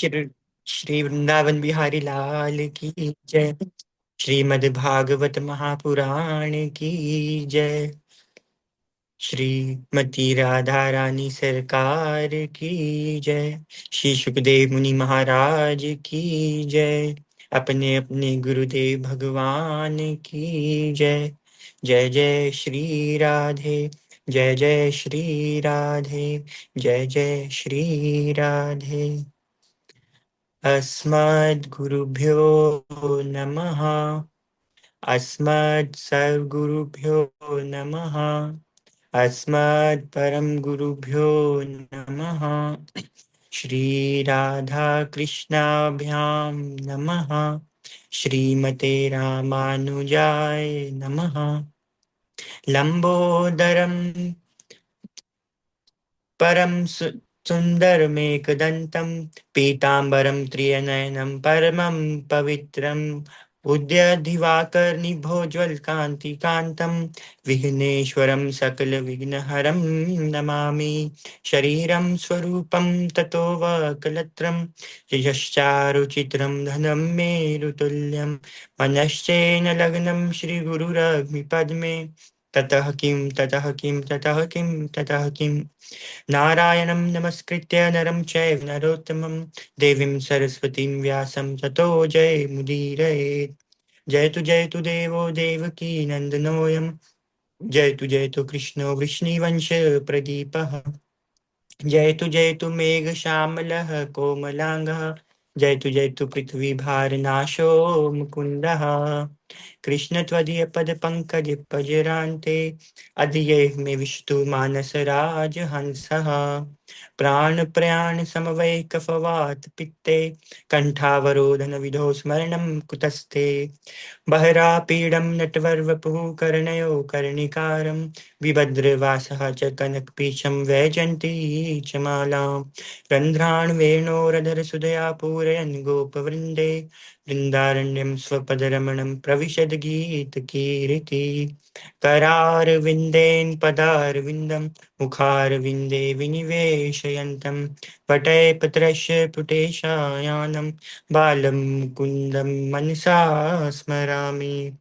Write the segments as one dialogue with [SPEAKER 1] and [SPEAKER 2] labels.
[SPEAKER 1] श्री श्री वृंदावन बिहारी लाल की जय। श्रीमद् भागवत महापुराण की जय। श्रीमती राधा रानी सरकार की जय। श्री सुखदेव मुनि महाराज की जय। अपने अपने गुरुदेव भगवान की जय। जय जय श्री राधे। जय जय श्री राधे। जय जय श्री राधे। अस्मद्गुरुभ्यो नमः। अस्मत् सर्वगुरुभ्यो नमः। अस्मत् परम गुरुभ्यो नमः। श्री राधा कृष्णाभ्यां नमः। श्रीमते रामानुजाय नमः। लंबोदरम परम सुंदरमेकदंतं पीतांबरं त्रिनयनं परमं पवित्रं उद्यद्दिवाकरनिभोज्वलकान्तिकान्तं विघ्नेश्वरं सकलविघ्नहरं नमामि। शरीरं स्वरूपं ततो वकलत्रं यश्चारुचित्रं धनं मेरुतुल्यं मनश्चेन लग्नं श्रीगुरुरग्निपद्मे ततः किं ततः किं ततः किं ततः किम् नारायणं नमस्कृत्य नरं चैव नरोत्तमं देवीं सरस्वतीं व्यासं ततो जयमुदीरयेत्। जयतु देवो देवकी नन्दनोऽयं जयतु कृष्णो वृष्णिवंश प्रदीपः। जयतु मेघश्यामलः कोमलाङ्गः जयतु पृथ्वीभारनाशो मुकुन्दः। कृष्ण त्वदीयपदपङ्कजपजरान्ते अद्यैव मे विष्णु मानसराजहंसः। प्राणप्रयाणसमवैकफवात् पित्ते कण्ठावरोधन विधौ स्मरणं कुतस्ते। बहरापीडं नटवर्वपुः कर्णयो कर्णिकारं विभद्रवासः च कनकपीशं वैजयन्ती च मालां। रन्ध्रान् वेणोरधरसुधया पूरयन् गोपवृन्दे वृन्दारण्यं स्वपदरमणं प्रविशद गीतकीर्ति। करारविन्देन पदारविन्दं मुखारविन्दे विनिवेशयन्तं पटैपत्रस्य पुटेशायानं बालं मुकुन्दं मनसा स्मरामि।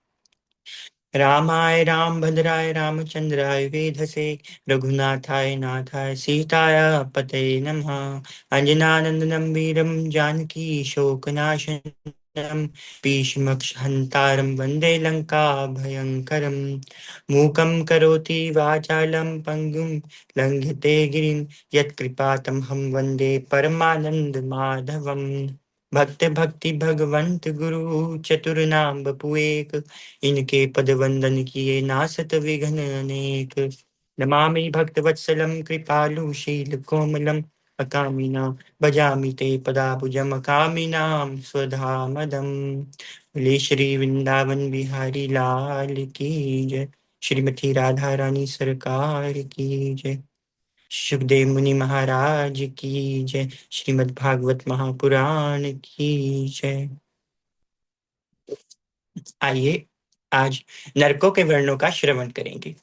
[SPEAKER 1] रामाय रामभद्राय रामचन्द्राय वेधसे रघुनाथाय नाथाय सीताय पतये नमः। अंजनानन्दनं वीरं जानकी शोकनाशनं भीष्मक्षहन्तारं वन्दे लङ्काभयङ्करं। मूकं करोति वाचालं पङ्गुं लङ्घ्यते गिरिं यत्कृपातमहं वन्दे परमानन्दमाधवम्। भक्त भक्ति भगवंत गुरु चतुर नाम बपु एक। इनके पद वंदन किए नासत विघ्न अनेक। नमामि भक्त वत्सलम कृपालु शील कोमलम अकामिना भजामि ते पदाबुजम अकामिनाम स्वधामदम। बोले श्री वृंदावन बिहारी लाल की जय। श्रीमती राधा रानी सरकार की जय। सुखदेव मुनि महाराज की जय। श्रीमद् भागवत महापुराण की जय। आइए आज नरकों के वर्णों का श्रवण करेंगे।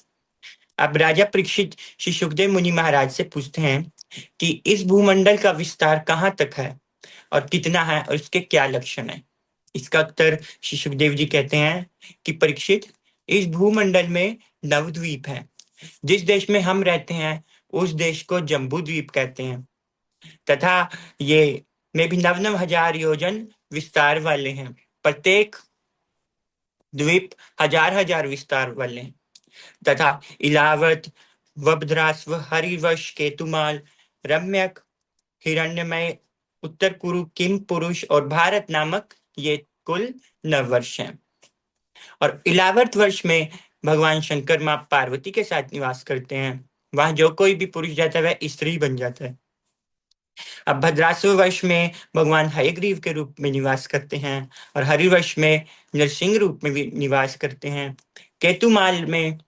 [SPEAKER 1] अब राजा परीक्षित श्री सुखदेव मुनि महाराज से पूछते हैं कि इस भूमंडल का विस्तार कहाँ तक है और कितना है और इसके क्या लक्षण है। इसका उत्तर श्री सुखदेव जी कहते हैं कि परीक्षित, इस भूमंडल में नवद्वीप है। जिस देश में हम रहते हैं उस देश को जम्बू द्वीप कहते हैं तथा ये में भी नव नव हजार योजन विस्तार वाले हैं। प्रत्येक द्वीप हजार हजार विस्तार वाले हैं तथा इलावत वबद्रास्व हरिवश केतुमाल रम्यक हिरण्यमय उत्तर कुरु किम पुरुष और भारत नामक ये कुल नववर्ष हैं। और इलावर्त वर्ष में भगवान शंकर मां पार्वती के साथ निवास करते हैं। वहां जो कोई भी पुरुष जाता है वह स्त्री बन जाता है। अब भद्रासु वर्ष में भगवान हयग्रीव के रूप में निवास करते हैं और हरिवर्ष में नरसिंह रूप में भी निवास करते हैं। केतुमाल में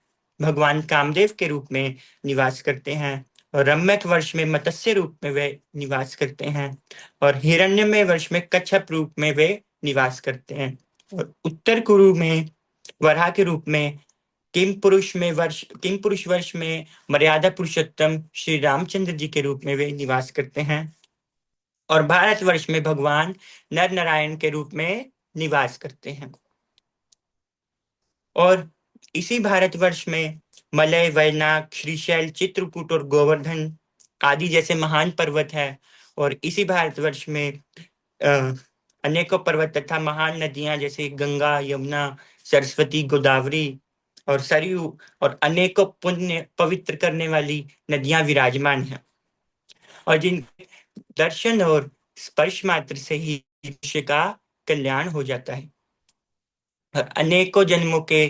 [SPEAKER 1] भगवान कामदेव के रूप में निवास करते हैं और रम्यक वर्ष में मत्स्य रूप में वे निवास करते हैं और हिरण्यमय वर्ष में कच्छप रूप में वे निवास करते हैं। और उत्तर कुरु में वराह के रूप में किम पुरुष वर्ष में मर्यादा पुरुषोत्तम श्री रामचंद्र जी के रूप में वे निवास करते हैं। और भारतवर्ष में भगवान नर नारायण के रूप में निवास करते हैं। और इसी भारतवर्ष में मलय, वैनाक, श्रीशैल, चित्रकूट और गोवर्धन आदि जैसे महान पर्वत है। और इसी भारतवर्ष में अ, अनेकों पर्वत तथा महान नदियां जैसे गंगा, यमुना, सरस्वती, गोदावरी और सरयू और अनेकों पुण्य पवित्र करने वाली नदियां विराजमान हैं, और जिन दर्शन और स्पर्श मात्र से ही मनुष्य का कल्याण हो जाता है, और अनेकों जन्मों के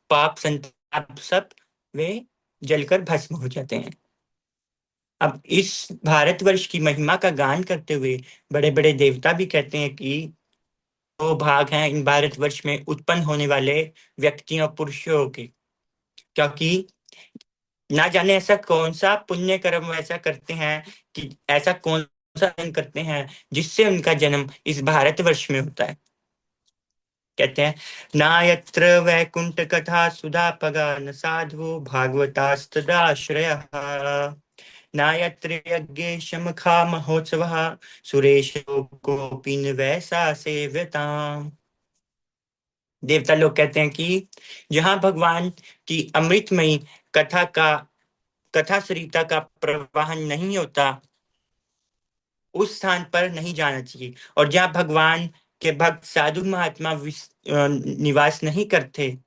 [SPEAKER 1] पाप संताप सब वे जलकर भस्म हो जाते हैं। अब इस भारतवर्ष की महिमा का गान करते हुए बड़े बड़े देवता भी कहते हैं कि दो भाग हैं इन भारतवर्ष में उत्पन्न होने वाले व्यक्तियों पुरुषों के, क्योंकि ना जाने ऐसा कौन सा पुण्य कर्म ऐसा करते हैं कि ऐसा कौन सा कर्म करते हैं जिससे उनका जन्म इस भारतवर्ष में होता है। कहते हैं, ना यत्र वैकुंठ कथा सुधा पगा न साधु भागवतास्तदाश्रयः, ना यत्र यज्ञ शमखा महोत्सवः सुरेशो गोपीन वैसा सेव्यताम्। देवता लोग कहते हैं कि जहां भगवान की अमृतमयी कथा का कथा सरिता का प्रवाहन नहीं होता, उस स्थान पर नहीं जाना चाहिए। और जहाँ भगवान के भक्त साधु महात्मा निवास नहीं करते,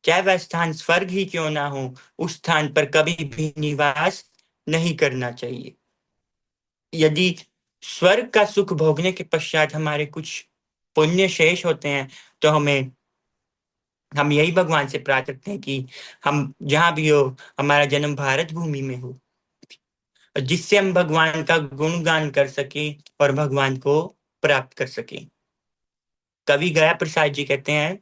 [SPEAKER 1] चाहे वह स्थान स्वर्ग ही क्यों ना हो, उस स्थान पर कभी भी निवास नहीं करना चाहिए। यदि स्वर्ग का सुख भोगने के पश्चात हमारे कुछ पुण्य शेष होते हैं, तो हम यही भगवान से प्रार्थना करते हैं कि हम जहां भी हो, हमारा जन्म भारत भूमि में हो, जिससे हम भगवान का गुणगान कर सके और भगवान को प्राप्त कर सके। कवि गया प्रसाद जी कहते हैं,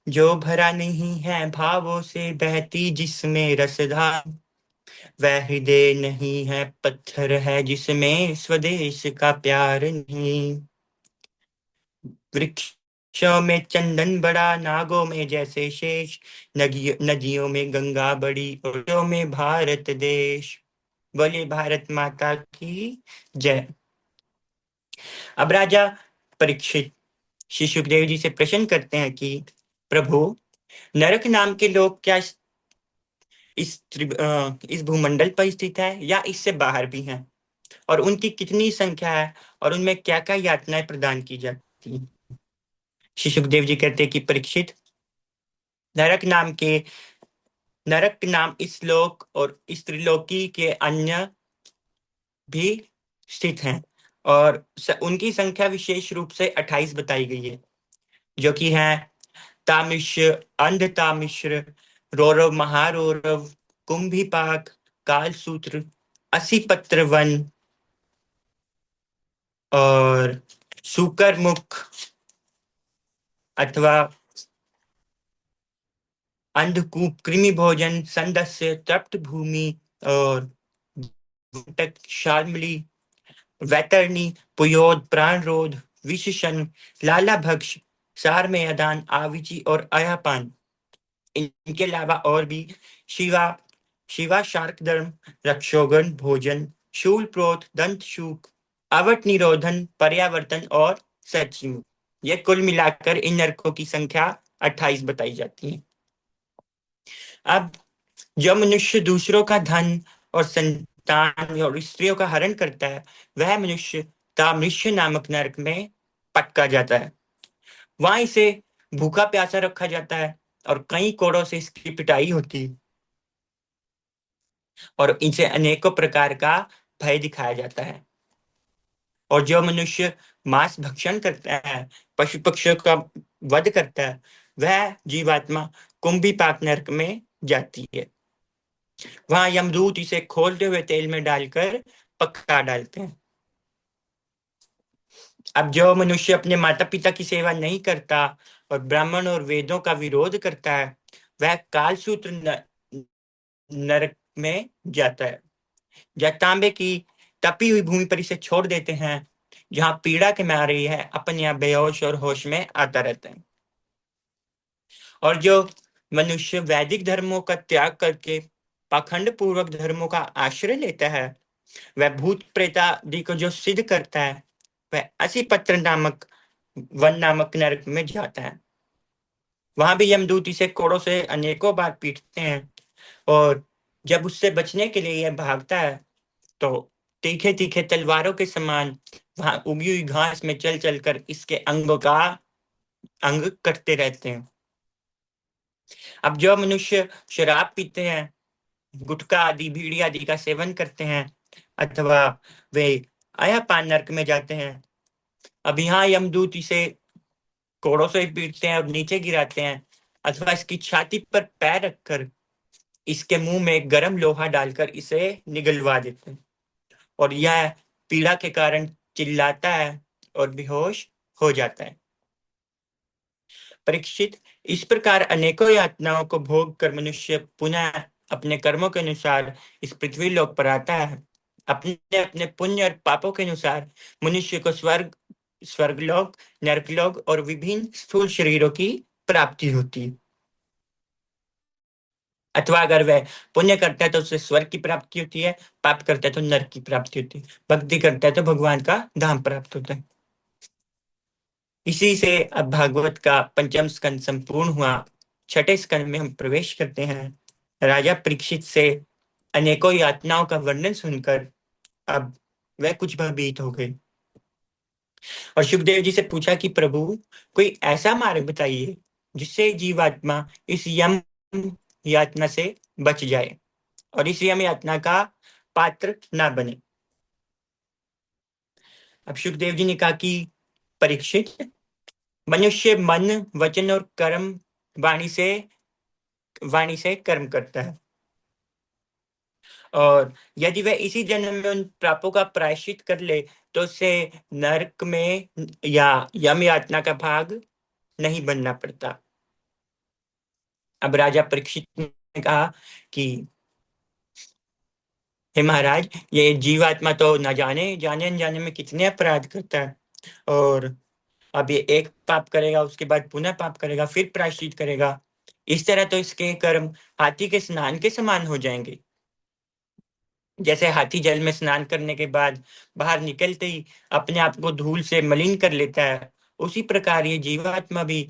[SPEAKER 1] जो भरा नहीं है भावों से बहती जिसमें रसधार, वह हृदय नहीं है पत्थर है जिसमें स्वदेश का प्यार नहीं। वृक्षों में चंदन बड़ा, नागों में जैसे शेष, नदियों में गंगा बड़ी और में भारत देश। बोले भारत माता की जय। अब राजा परीक्षित श्री सुखदेव जी से प्रश्न करते हैं कि प्रभु, नरक नाम के लोग क्या इस भूमंडल पर स्थित है या इससे बाहर भी हैं, और उनकी कितनी संख्या है, और उनमें क्या क्या यातनाएं प्रदान की जाती हैं। श्री सुखदेव जी कहते हैं कि परीक्षित, नरक नाम के नरक नाम इस लोक और इस त्रिलोकी के अन्य भी स्थित हैं, और उनकी संख्या विशेष रूप से 28 बताई गई है, जो कि है तामिश्र, अंधतामिश्र, रौरव, महारौरव, कुंभीपाक, कालसूत्र, असीपत्र वन और शुकरमुख अथवा अंधकूप, कृमि भोजन, संदस्य, तप्त भूमि और घुटक, शाल्मली, वैतरणी, पुयोद, प्राणरोध, विशेषण, लाला भक्ष, सार में अदान, आविची और अयापान। इनके अलावा और भी शिवा शिवा शार्क धर्म, रक्षोगण भोजन, शूल प्रोत, दंत शूक, अवट निरोधन, पर्यावर्तन और सचिव। ये कुल मिलाकर इन नरकों की संख्या 28 बताई जाती है। अब जो मनुष्य दूसरों का धन और संतान और स्त्रियों का हरण करता है, वह मनुष्य तामृष्य नामक नरक में पटका जाता है। वहां इसे भूखा प्यासा रखा जाता है और कई कोड़ों से इसकी पिटाई होती है, और इनसे अनेकों प्रकार का भय दिखाया जाता है। और जो मनुष्य मांस भक्षण करता है, पशु पक्षियों का वध करता है, वह जीवात्मा कुंभीपाक नरक में जाती है। वहां यमदूत इसे खोलते हुए तेल में डालकर पका डालते हैं। अब जो मनुष्य अपने माता पिता की सेवा नहीं करता और ब्राह्मण और वेदों का विरोध करता है, वह कालसूत्र नरक में जाता है, या तांबे की तपी हुई भूमि पर इसे छोड़ देते हैं, जहां पीड़ा के मारे है अपने आप बेहोश और होश में आता रहता है। और जो मनुष्य वैदिक धर्मों का त्याग करके पाखंड पूर्वक धर्मों का आश्रय लेता है, वह भूत प्रेत आदि को जो सिद्ध करता है, वह असी पत्र नामक वन नामक नरक में जाता है। वहां भी यमदूत इसे कोड़ों से अनेकों बार पीटते हैं, और जब उससे बचने के लिए यह भागता है तो तीखे तीखे तलवारों के समान वहां उगी हुई घास में चल चल कर इसके अंगों का अंग कटते रहते हैं। अब जो मनुष्य शराब पीते हैं, गुटखा आदि बीड़ी आदि का सेवन करते हैं, अथवा वे अय्यापान नरक में जाते हैं। अब यहाँ यमदूत इसे कोड़ों से पीटते हैं और नीचे गिराते हैं, अथवा इसकी छाती पर पैर रखकर इसके मुंह में गर्म लोहा डालकर इसे निगलवा देते हैं, और यह पीड़ा के कारण चिल्लाता है और बेहोश हो जाता है। परीक्षित, इस प्रकार अनेकों यातनाओं को भोग कर मनुष्य पुनः अपने कर्मों के अनुसार इस पृथ्वी लोक पर आता है। अपने अपने पुण्य और पापों के अनुसार मनुष्य को स्वर्ग, स्वर्गलोक, नरकलोक और विभिन्न स्थूल शरीरों की प्राप्ति होती है। अथवा अगर वह पुण्य करता है तो उसे स्वर्ग की प्राप्ति होती है, पाप करता है तो नरक की प्राप्ति होती है, भक्ति करता है तो भगवान का धाम प्राप्त होता है। इसी से अब भागवत का पंचम स्कंद संपूर्ण हुआ। छठे स्कंद में हम प्रवेश करते हैं। राजा परीक्षित से अनेकों यातनाओं का वर्णन सुनकर अब वह कुछ भयभीत हो गए, और सुखदेव जी से पूछा कि प्रभु, कोई ऐसा मार्ग बताइए जिससे जीवात्मा इस यम यातना से बच जाए और इस यम यातना का पात्र ना बने। अब सुखदेव जी ने कहा कि परीक्षित, मनुष्य मन, वचन और कर्म, वाणी से वाणी से कर्म करता है, और यदि वह इसी जन्म में उन पापों का प्रायश्चित कर ले तो उसे नरक में या यम यातना का भाग नहीं बनना पड़ता। अब राजा परीक्षित ने कहा कि हे महाराज, ये जीवात्मा तो न जाने जाने अनजाने में कितने अपराध करता है, और अब ये एक पाप करेगा, उसके बाद पुनः पाप करेगा, फिर प्रायश्चित करेगा। इस तरह तो इसके कर्म हाथी के स्नान के समान हो जाएंगे। जैसे हाथी जल में स्नान करने के बाद बाहर निकलते ही अपने आप को धूल से मलिन कर लेता है, उसी प्रकार ये जीवात्मा भी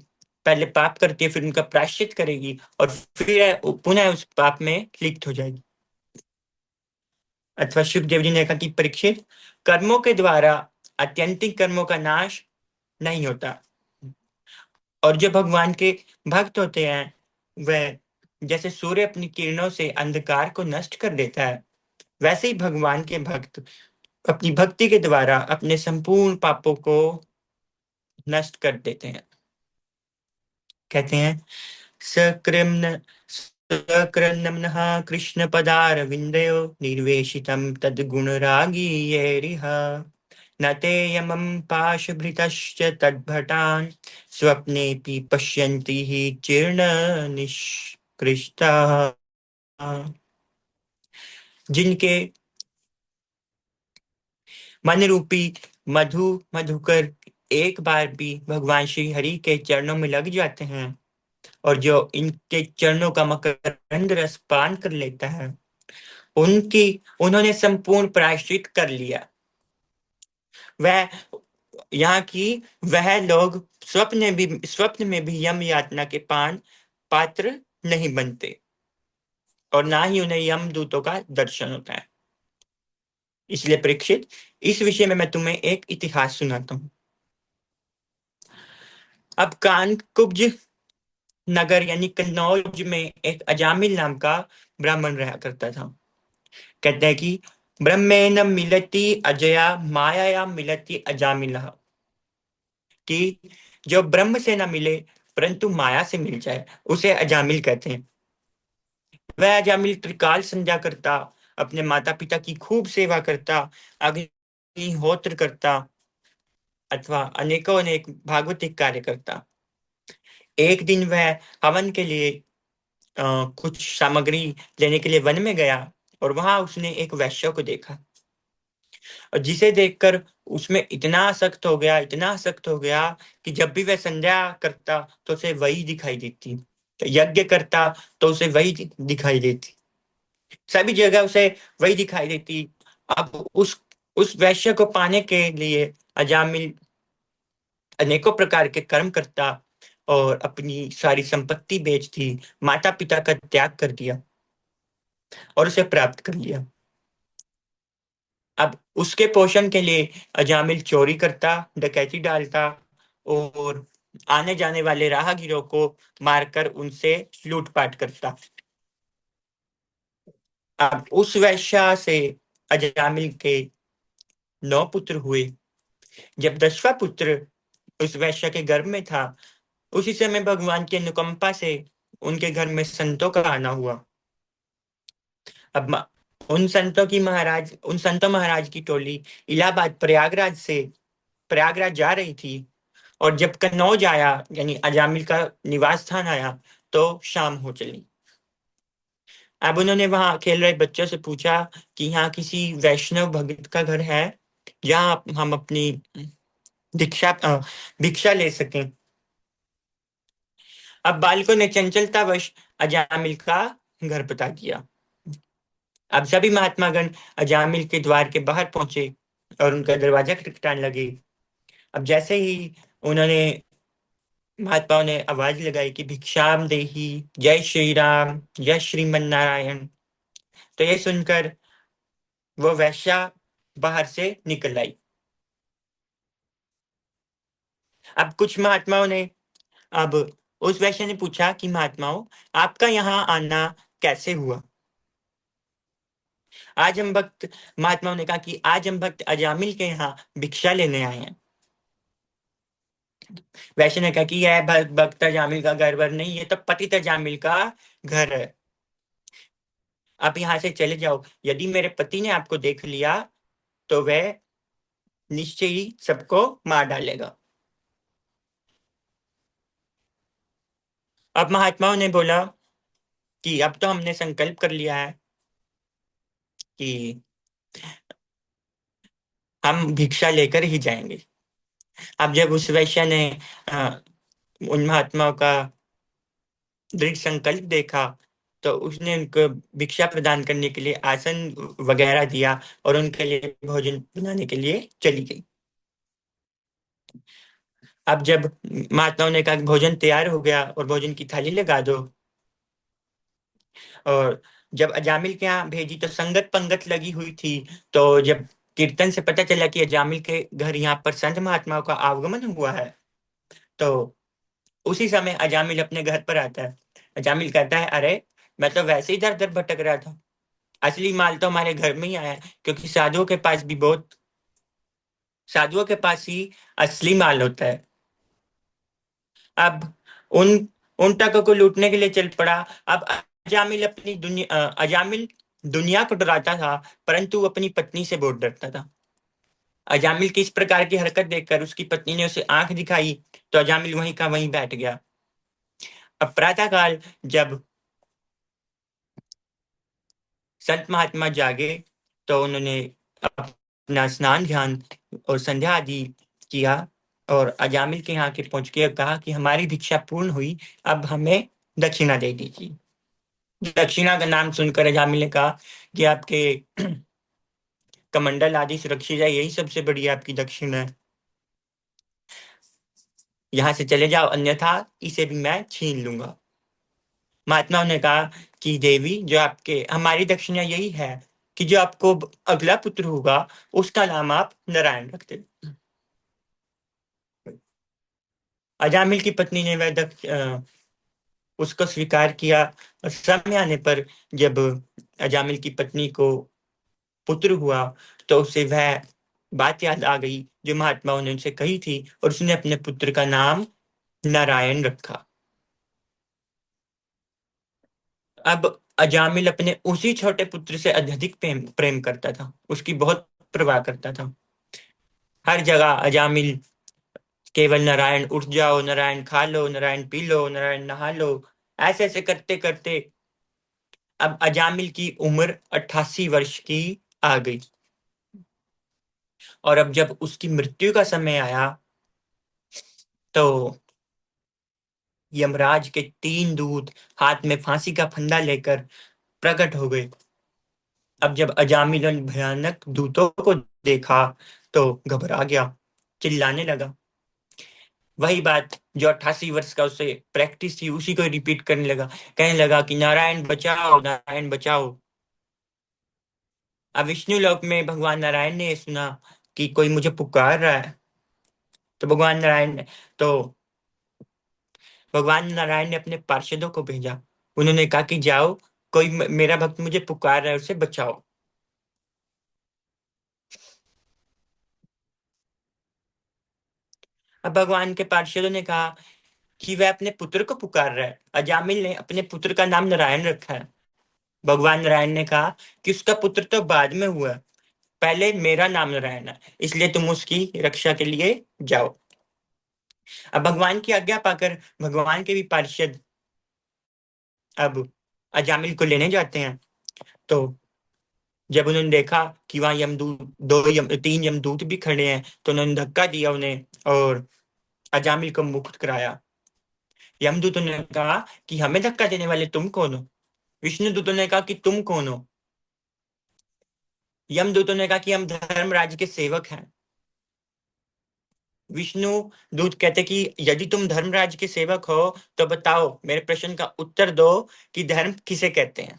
[SPEAKER 1] पहले पाप करती है, फिर उनका प्रायश्चित करेगी और फिर पुनः उस पाप में लिप्त हो जाएगी। अथवा सुखदेव जी ने कहा कि परीक्षित, कर्मों के द्वारा आत्यंतिक कर्मों का नाश नहीं होता, और जो भगवान के भक्त होते हैं वह जैसे सूर्य अपनी किरणों से अंधकार को नष्ट कर देता है, वैसे ही भगवान के भक्त अपनी भक्ति के द्वारा अपने संपूर्ण पापों को नष्ट कर देते हैं। कहते हैं, सकृम्न सकृन्नम्नः कृष्ण पदार विंदयो निर्वेशितम तद्गुणरागी येरिह न ते यमं पाशभृतश्च तद्भटान् स्वप्नेऽपि पश्यन्ति हि जीर्ण निष्कृष्टाः। जिनके मन रूपी मधुकर एक बार भी भगवान श्री हरि के चरणों में लग जाते हैं, और जो इनके चरणों का मकरंद रस पान कर लेता है, उन्होंने संपूर्ण प्रायश्चित कर लिया। वह यहाँ की वह लोग स्वप्न में भी यम यातना के पात्र नहीं बनते, और ना ही उन्हें यम दूतों का दर्शन होता है। इसलिए परीक्षित, इस विषय में मैं तुम्हें एक इतिहास सुनाता हूँ। अब कानकुब्ज नगर यानी कन्नौज में एक अजामिल नाम का ब्राह्मण रहा करता था। कहते हैं कि ब्रह्मेण मिलती अजया माया मिलती अजामिला, कि जो ब्रह्म से ना मिले परंतु माया से मिल जाए उसे अजामिल कहते हैं। वह अजामिल त्रिकाल संध्या करता, अपने माता पिता की खूब सेवा करता, अग्निहोत्र करता, अथवा अनेकों अनेक भागवतिक कार्य करता। एक दिन वह हवन के लिए कुछ सामग्री लेने के लिए वन में गया, और वहां उसने एक वैश्य को देखा, और जिसे देखकर उसमें इतना आसक्त हो गया कि जब भी वह संध्या करता तो उसे वही दिखाई देती, तो यज्ञ करता तो उसे वही दिखाई देती, सभी जगह उसे वही दिखाई देती। अब उस वैश्य को पाने के लिए अजामिल अनेकों प्रकार के कर्म करता और अपनी सारी संपत्ति बेच दी, माता पिता का त्याग कर दिया और उसे प्राप्त कर लिया। अब उसके पोषण के लिए अजामिल चोरी करता, डकैती डालता और आने जाने वाले राहगीरों को मारकर उनसे लूटपाट करता। अब उस वैश्या से अजामिल के 9 पुत्र हुए। जब 10वां पुत्र उस वैश्य के गर्भ में था, उसी समय भगवान की अनुकंपा से उनके घर में संतों का आना हुआ। अब उन संतों महाराज की टोली इलाहाबाद प्रयागराज जा रही थी। और जब कन्नौज आया, यानी अजामिल का निवास स्थान आया, तो शाम हो चली। अब उन्होंने वहां खेल रहे बच्चों से पूछा कि यहाँ किसी वैष्णव भक्त का घर है जहाँ हम अपनी दीक्षा भिक्षा ले सकें। अब बालकों ने चंचलतावश अजामिल का घर बता दिया। अब सभी महात्मागण अजामिल के द्वार के बाहर पहुंचे और उनका दरवाजा खटखटाने लगे। अब जैसे ही उन्होंने महात्माओं ने आवाज लगाई कि भिक्षाम देही, जय श्री राम, जय श्रीमन नारायण, तो ये सुनकर वो वैश्या बाहर से निकल आई। अब कुछ महात्माओं ने अब उस वैश्य ने पूछा कि महात्माओं, आपका यहाँ आना कैसे हुआ? आज हम भक्त महात्माओं ने कहा कि आज हम भक्त अजामिल के यहाँ भिक्षा लेने आए हैं। वैश्य ने कहा कि यह भक्त अजामिल का घर वर नहीं, ये तो पतित अजामिल का घर है। आप यहाँ से चले जाओ, यदि मेरे पति ने आपको देख लिया तो वह निश्चय ही सबको मार डालेगा। अब महात्माओं ने बोला कि अब तो हमने संकल्प कर लिया है कि हम भिक्षा लेकर ही जाएंगे। अब जब उस वैश्य ने अ, उन महात्माओं का दृढ़ संकल्प देखा, तो उसने उनको भिक्षा प्रदान करने के लिए आसन वगैरह दिया और उनके लिए भोजन बनाने के लिए चली गई। अब जब महात्माओं ने कहा कि भोजन तैयार हो गया और भोजन की थाली लगा दो, और जब अजामिल के यहाँ भेजी तो संगत पंगत लगी हुई थी। तो जब कीर्तन से पता चला कि अजामिल के घर यहाँ पर संत महात्माओं का आगमन हुआ है, तो उसी समय अजामिल अपने घर पर आता है। अजामिल कहता है, अरे मैं तो वैसे ही इधर उधर भटक रहा था, असली माल तो हमारे घर में ही आया है, क्योंकि साधुओं के पास ही असली माल होता है। अब उन उन टकों को लूटने के लिए चल पड़ा। अब अजामिल दुनिया को डराता था, परंतु वो अपनी पत्नी से बहुत डरता था। अजामिल की इस प्रकार की हरकत देखकर उसकी पत्नी ने उसे आंख दिखाई, तो अजामिल वहीं का वहीं बैठ गया। अब प्रातःकाल जब संत महात्मा जागे, तो उन्होंने अपना स्नान ध्यान और संध्या आदि किया और अजामिल के यहाँ के पहुंच के कहा कि हमारी भिक्षा पूर्ण हुई, अब हमें दक्षिणा दे दीजिए। दक्षिणा का नाम सुनकर अजामिल ने कहा कि आपके कमंडल आदि सुरक्षित है, यही सबसे बड़ी आपकी दक्षिणा है। यहाँ से चले जाओ, अन्यथा इसे भी मैं छीन लूंगा। महात्माओं ने कहा कि देवी, जो आपके हमारी दक्षिणा यही है कि जो आपको अगला पुत्र होगा उसका नाम आप नारायण रख दे। अजामिल की पत्नी ने उसको स्वीकार किया। और समय आने पर जब अजामिल की पत्नी को पुत्र हुआ, तो उसे वह बात याद आ गई जो महात्माओं ने उनसे कही थी, और उसने अपने पुत्र का नाम नारायण रखा। अब अजामिल अपने उसी छोटे पुत्र से अत्यधिक प्रेम करता था, उसकी बहुत परवाह करता था। हर जगह अजामिल केवल नारायण उठ जाओ, नारायण खा लो, नारायण पी लो, नारायण नहा लो, ऐसे ऐसे करते करते अब अजामिल की उम्र 88 वर्ष की आ गई। और अब जब उसकी मृत्यु का समय आया, तो यमराज के 3 दूत हाथ में फांसी का फंदा लेकर प्रकट हो गए। अब जब अजामिल उन भयानक दूतों को देखा तो घबरा गया, चिल्लाने लगा। वही बात जो 88 वर्ष का उससे प्रैक्टिस थी उसी को रिपीट करने लगा। कहने लगा कि नारायण बचाओ, नारायण बचाओ। अब विष्णु लोक में भगवान नारायण ने सुना कि कोई मुझे पुकार रहा है। तो तो भगवान नारायण ने अपने पार्षदों को भेजा। उन्होंने कहा कि जाओ, कोई मेरा भक्त मुझे पुकार रहा है, उसे बचाओ। अब भगवान के पार्षदों ने कहा कि वह अपने पुत्र को पुकार रहा है। अजामिल ने अपने पुत्र का नाम नारायण रखा है। भगवान नारायण ने कहा कि उसका पुत्र तो बाद में हुआ, पहले मेरा नाम नारायण है, इसलिए तुम उसकी रक्षा के लिए जाओ। अब भगवान की आज्ञा पाकर भगवान के भी पार्षद अब अजामिल को लेने जाते हैं। तो जब उन्होंने देखा कि वहां यमदूत, तीन यमदूत भी खड़े हैं, तो उन्होंने धक्का दिया उन्हें और अजामिल को मुक्त कराया। यमदूतों ने कहा कि हमें धक्का देने वाले तुम कौन हो? विष्णु दूतों ने कहा कि तुम कौन हो? यमदूतों ने कहा कि हम धर्मराज के सेवक हैं। विष्णु दूत कहते कि यदि तुम धर्मराज के सेवक हो तो बताओ, मेरे प्रश्न का उत्तर दो कि धर्म किसे कहते हैं।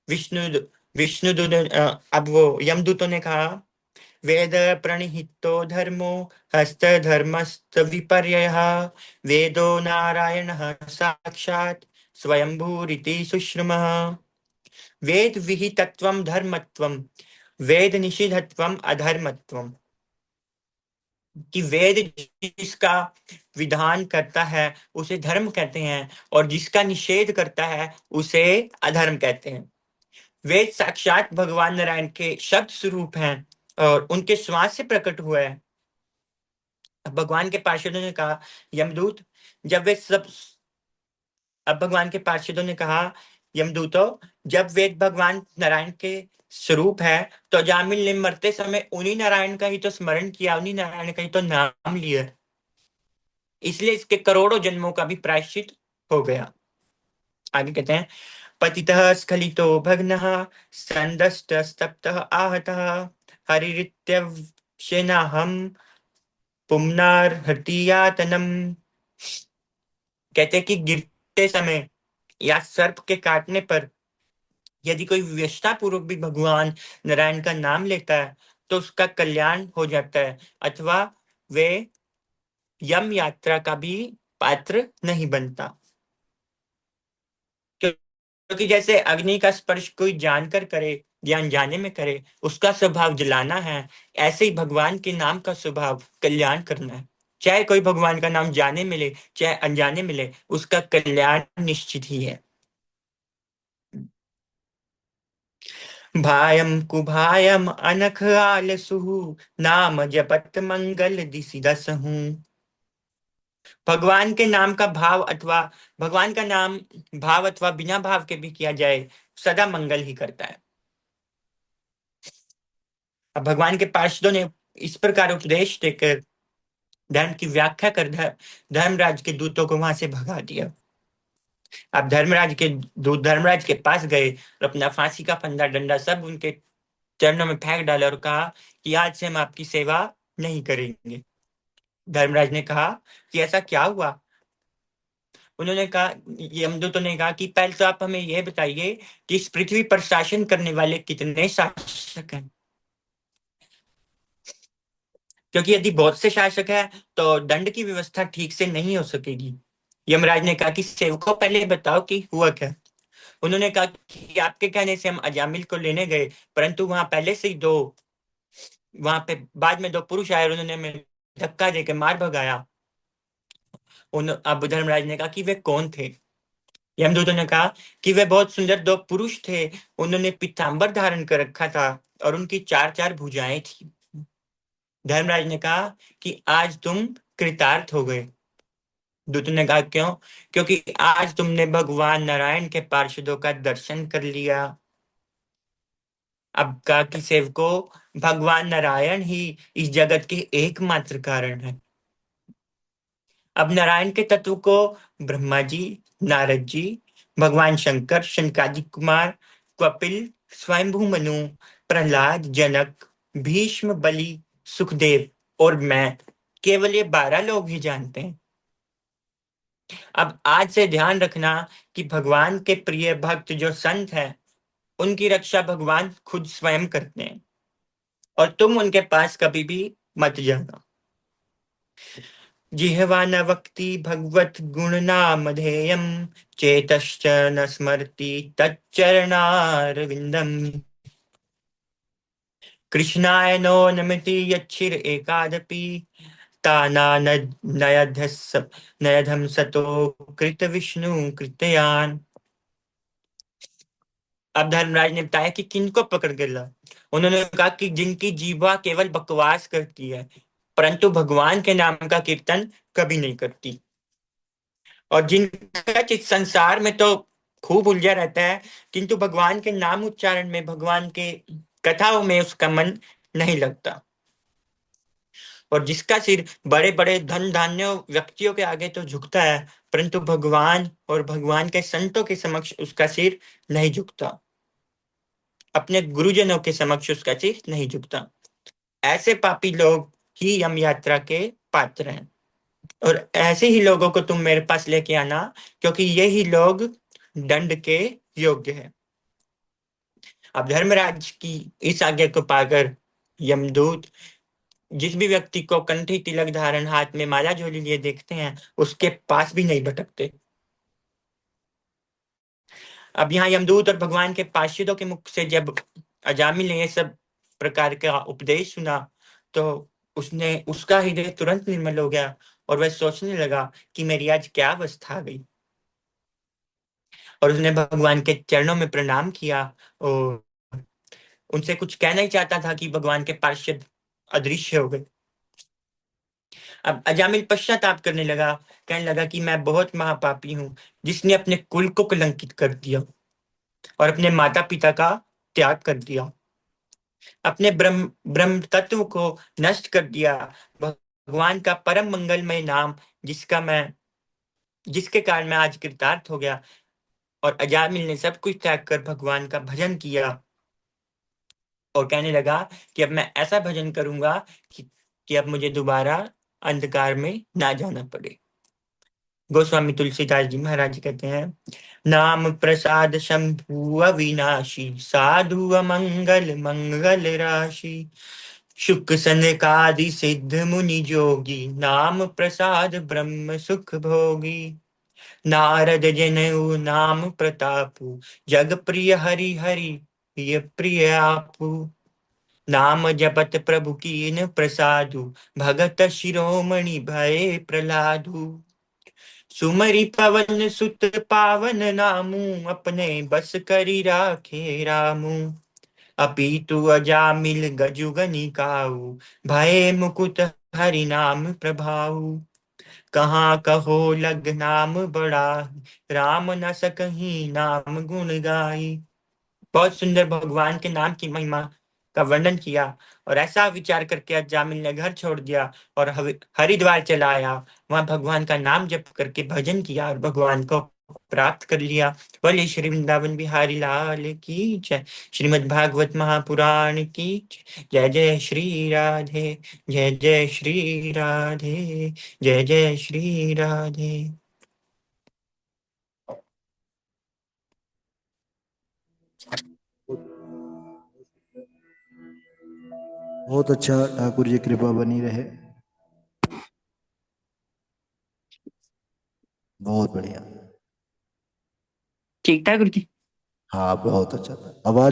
[SPEAKER 1] विष्णु विष्णुदूत अब वो यमदूतों ने कहा, वेद प्रणिहितो धर्मो हस्त धर्मस्त विपर्ययः, वेदो नारायणः साक्षात् स्वयंभूरिति सुश्रुमः। वेद विहितत्वं धर्मत्वं, वेद निषिद्धत्वं अधर्मत्वं। कि वेद जिसका विधान करता है उसे धर्म कहते हैं, और जिसका निषेध करता है उसे अधर्म कहते हैं। वेद साक्षात भगवान नारायण के शब्द स्वरूप हैं और उनके श्वास से प्रकट हुआ है। भगवान के पार्षदों ने कहा, यमदूत, जब वे सब अब भगवान के पार्षदों ने कहा, यमदूतों, जब वेद भगवान नारायण के स्वरूप है तो जामिल ने मरते समय उन्हीं नारायण का ही तो स्मरण किया, उन्हीं नारायण का ही तो नाम लिया, इसलिए इसके करोड़ों जन्मों का भी प्रायश्चित हो गया। आगे कहते हैं, पतितः स्खलितो भग्नः संदष्टस्तप्तः आहतः हरिरित्यवशेनाहं पुम्नार्हतियातनम। कहते हैं कि गिरते समय या सर्प के काटने पर यदि कोई व्यवस्था पूर्वक भी भगवान नारायण का नाम लेता है तो उसका कल्याण हो जाता है, अथवा वे यम यात्रा का भी पात्र नहीं बनता। क्योंकि जैसे अग्नि का स्पर्श कोई जानकर करे या अनजाने में करे, उसका स्वभाव जलाना है, ऐसे ही भगवान के नाम का स्वभाव कल्याण करना है। चाहे कोई भगवान का नाम जाने मिले चाहे अनजाने मिले, उसका कल्याण निश्चित ही है। भायम कुभायम अनख आलसुहु, नाम जपत मंगल दिसि दसहु। भगवान के नाम का भाव अथवा भगवान का नाम भाव अथवा बिना भाव के भी किया जाए, सदा मंगल ही करता है। अब भगवान के पार्षदों ने इस प्रकार उपदेश देकर धर्म की व्याख्या कर धर्मराज के दूतों को वहां से भगा दिया। अब धर्मराज के पास गए और अपना फांसी का फंदा डंडा सब उनके चरणों में फेंक डाला और कहा कि आज से हम आपकी सेवा नहीं करेंगे। धर्मराज ने कहा कि ऐसा क्या हुआ? उन्होंने कहा, यमदूतों ने कहा कि पहले तो आप हमें यह बताइए कि इस पृथ्वी पर शासन करने वाले कितने शासक हैं, क्योंकि यदि बहुत से शासक हैं तो दंड की व्यवस्था ठीक से नहीं हो सकेगी। यमराज ने कहा कि सेवकों पहले बताओ कि हुआ क्या। उन्होंने कहा कि आपके कहने से हम अजामिल को लेने गए, परंतु वहां पहले से ही वहां पे बाद में दो पुरुष आए और उन्होंने हमें धक्का देकर मार भगाया। अब धर्मराज ने कहा कि वे कौन थे? यमदूतों ने कहा कि वे बहुत सुंदर दो पुरुष थे। उन्होंने पीतांबर धारण कर रखा था और उनकी चार चार भुजाएं थी। धर्मराज ने कहा कि आज तुम कृतार्थ हो गए। दूत ने कहा, क्यों? क्योंकि आज तुमने भगवान नारायण के पार्षदों का दर्शन कर लिया। अब कहा कि सेवकों, भगवान नारायण ही इस जगत के एकमात्र कारण है। अब नारायण के तत्व को ब्रह्मा जी, नारद जी, भगवान शंकर, शंकादि कुमार, कपिल, स्वयंभू मनु, प्रहलाद, जनक, भीष्म, बलि, सुखदेव और मैं, केवल ये 12 लोग ही जानते हैं। अब आज से ध्यान रखना कि भगवान के प्रिय भक्त जो संत हैं, उनकी रक्षा भगवान खुद स्वयं करते हैं, और तुम उनके पास कभी भी मत जाना। जिह्वा न वक्ति भगवत गुण नामधेयम, चेतश्च न स्मरति तच्चरणारविंदम। कृष्णाय नो नमति यच्छिर एकादपि, ताना नयधस नयधम सतो कृत विष्णु कृतयान। अब धर्मराज ने बताया कि किनको पकड़ कर ला। उन्होंने कहा कि जिनकी जीवा केवल बकवास करती है, परंतु भगवान के नाम का कीर्तन कभी नहीं करती, और जिनका चित्त संसार में तो खूब उलझा रहता है, किंतु भगवान के नाम उच्चारण में, भगवान के कथाओं में उसका मन नहीं लगता, और जिसका सिर बड़े बड़े धन धान्य व्यक्तियों के आगे तो झुकता है, परंतु भगवान और भगवान के संतों के समक्ष उसका सिर नहीं झुकता, अपने गुरुजनों के समक्ष उसका सिर नहीं झुकता। ऐसे पापी लोग ही यम यात्रा के पात्र हैं, और ऐसे ही लोगों को तुम मेरे पास लेके आना, क्योंकि यही लोग दंड के योग्य है। अब धर्मराज की इस आज्ञा को पाकर यमदूत जिस भी व्यक्ति को कंठी तिलक धारण, हाथ में माला झोली लिए देखते हैं, उसके पास भी नहीं भटकते। अब यहाँ यमदूत और भगवान के पार्षदों के मुख से जब अजामिल ने ये सब प्रकार का उपदेश सुना, तो उसने उसका हृदय तुरंत निर्मल हो गया, और वह सोचने लगा कि मेरी आज क्या अवस्था आ गई। और उसने भगवान के चरणों में प्रणाम किया, और उनसे कुछ कहना ही चाहता था कि भगवान के पार्षद अदृश्य हो गए। अब अजामिल पश्चाताप करने लगा, कहने लगा कि मैं बहुत महापापी हूं, जिसने अपने कुल को कलंकित कर दिया और अपने माता पिता का त्याग कर दिया, अपने ब्रह्म ब्रह्म तत्व को नष्ट कर दिया, भगवान का परम मंगलमय नाम, जिसका मैं जिसके कारण मैं आज कृतार्थ हो गया। और अजामिल ने सब कुछ त्याग कर भगवान का भजन किया, और कहने लगा कि अब मैं ऐसा भजन करूंगा कि अब मुझे दोबारा अंधकार में ना जाना पड़े। गोस्वामी तुलसीदास जी महाराज कहते हैं, नाम प्रसाद शंभु अविनाशी, साधु अमंगल मंगल राशि, शुक सनकादि सिद्ध मुनि जोगी, नाम प्रसाद ब्रह्म सुख भोगी, नारद जनेऊ नाम प्रतापु, जग प्रिय हरि हरि प्रिय प्रिय आपू, नाम जपत प्रभु कीन प्रसादु, भगत शिरोमणि भये प्रहलादु, सुमरि पवन सुत पावन नामू, अपने बस करी राखे रामू, अपीतु अजामिल गजुगनि काऊ, भये मुकुट हरि नाम प्रभाऊ, कहाँ कहो लग नाम बड़ा, राम न सकहीं नाम गुण गाई। बहुत सुंदर भगवान के नाम की महिमा का वर्णन किया, और ऐसा विचार करके अजामिल ने घर छोड़ दिया और हरिद्वार चला आया। वहां भगवान का नाम जप करके भजन किया और भगवान को प्राप्त कर लिया। बोले श्री वृंदावन बिहारी लाल की जय, श्रीमद् भागवत महापुराण की जय, जय श्री राधे, जय जय श्री राधे, जय जय श्री राधे।
[SPEAKER 2] बहुत अच्छा, ठाकुर जी कृपा बनी रहे। बहुत बढ़िया।
[SPEAKER 1] ठीक था गुरु जी।
[SPEAKER 2] हाँ बहुत अच्छा था। आवाज